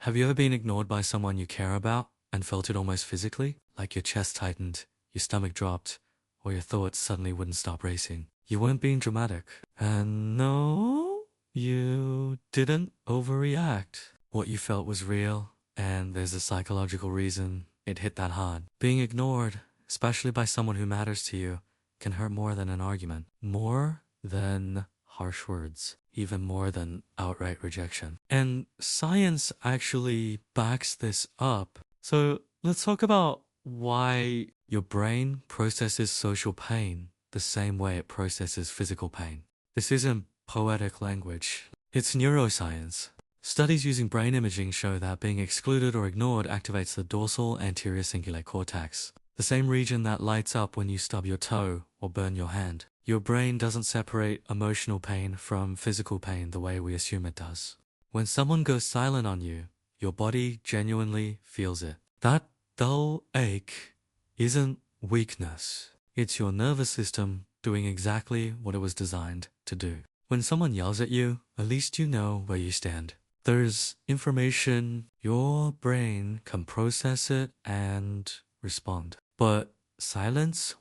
Have you ever been ignored by someone you care about and felt it almost physically? Like your chest tightened, your stomach dropped, or your thoughts suddenly wouldn't stop racing. You weren't being dramatic. And no, you didn't overreact. What you felt was real, and there's a psychological reason it hit that hard. Being ignored, especially by someone who matters to you, can hurt more than an argument. More than harsh words. Even more than outright rejection. And science actually backs this up. So let's talk about why your brain processes social pain the same way it processes physical pain. This isn't poetic language. It's neuroscience. Studies using brain imaging show that being excluded or ignored activates the dorsal anterior cingulate cortex, the same region that lights up when you stub your toe or burn your hand. Your brain doesn't separate emotional pain from physical pain the way we assume it does. When someone goes silent on you, your body genuinely feels it. That dull ache isn't weakness. It's your nervous system doing exactly what it was designed to do. When someone yells at you, at least you know where you stand. There's information, your brain can process it and respond. But silence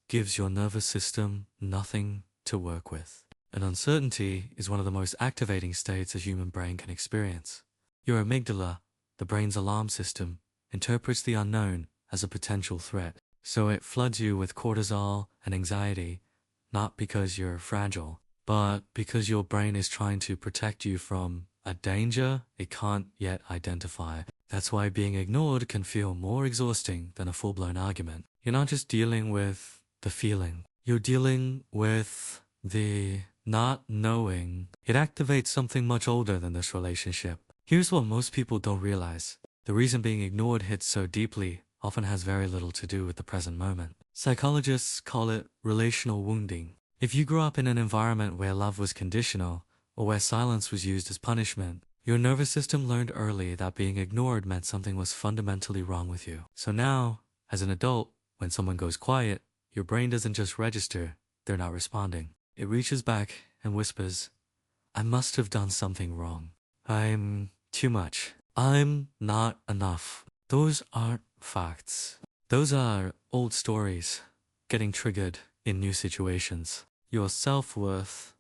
gives your nervous system nothing to work with. And uncertainty is one of the most activating states a human brain can experience. Your amygdala, the brain's alarm system, interprets the unknown as a potential threat. So it floods you with cortisol and anxiety, not because you're fragile, but because your brain is trying to protect you from a danger it can't yet identify. That's why being ignored can feel more exhausting than a full-blown argument. You're not just dealing with the feeling. You're dealing with the not knowing. It activates something much older than this relationship. Here's what most people don't realize. The reason being ignored hits so deeply often has very little to do with the present moment. Psychologists call it relational wounding. If you grew up in an environment where love was conditional, or where silence was used as punishment, your nervous system learned early that being ignored meant something was fundamentally wrong with you. So now, as an adult, when someone goes quiet, your brain doesn't just register, they're not responding. It reaches back and whispers, I must have done something wrong. I'm too much. I'm not enough. Those aren't facts. Those are old stories getting triggered in new situations. Your self-worth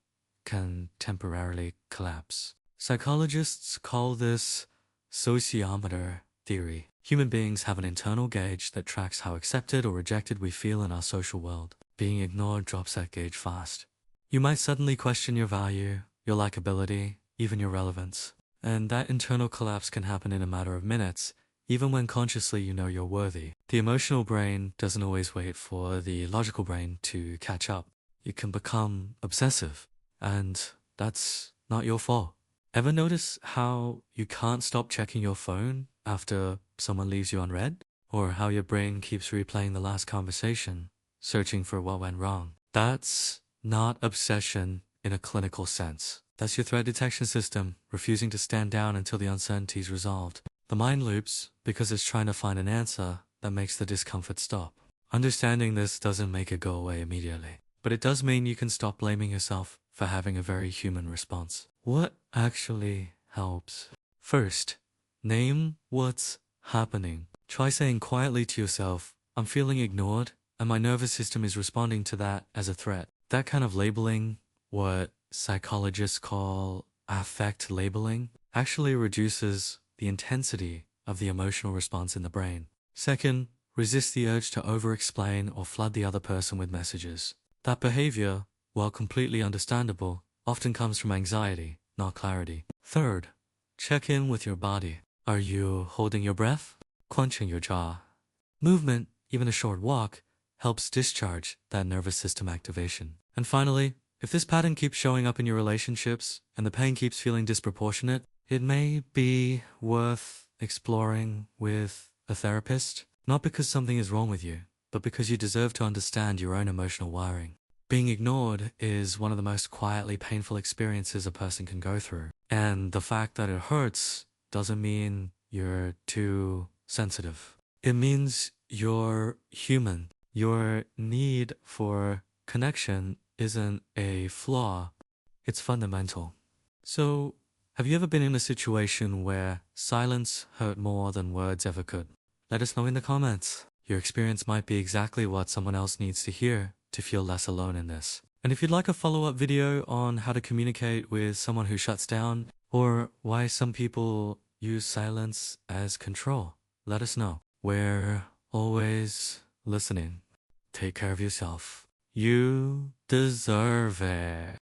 can temporarily collapse. Psychologists call this sociometer theory. Human beings have an internal gauge that tracks how accepted or rejected we feel in our social world. Being ignored drops that gauge fast. You might suddenly question your value, your likability, even your relevance. And that internal collapse can happen in a matter of minutes, even when consciously you know you're worthy. The emotional brain doesn't always wait for the logical brain to catch up. You can become obsessive, and that's not your fault. Ever notice how you can't stop checking your phone after someone leaves you unread? Or how your brain keeps replaying the last conversation, searching for what went wrong? That's not obsession in a clinical sense. That's your threat detection system refusing to stand down until the uncertainty is resolved. The mind loops because it's trying to find an answer that makes the discomfort stop. Understanding this doesn't make it go away immediately, but it does mean you can stop blaming yourself for having a very human response. What actually helps? First, name what's happening. Try saying quietly to yourself, I'm feeling ignored, and my nervous system is responding to that as a threat. That kind of labeling, what psychologists call affect labeling, actually reduces the intensity of the emotional response in the brain. Second, resist the urge to over-explain or flood the other person with messages. That behavior, while completely understandable, often comes from anxiety, not clarity. Third, check in with your body. Are you holding your breath? Clenching your jaw? Movement, even a short walk, helps discharge that nervous system activation. And finally, if this pattern keeps showing up in your relationships and the pain keeps feeling disproportionate, it may be worth exploring with a therapist, not because something is wrong with you, but because you deserve to understand your own emotional wiring. Being ignored is one of the most quietly painful experiences a person can go through. And the fact that it hurts doesn't mean you're too sensitive. It means you're human. Your need for connection isn't a flaw, it's fundamental. So, Have you ever been in a situation where silence hurt more than words ever could? Let us know in the comments. Your experience might be exactly what someone else needs to hear to feel less alone in this. And if you'd like a follow-up video on how to communicate with someone who shuts down, or why some people use silence as control, let us know. We're always listening. Take care of yourself. You deserve it.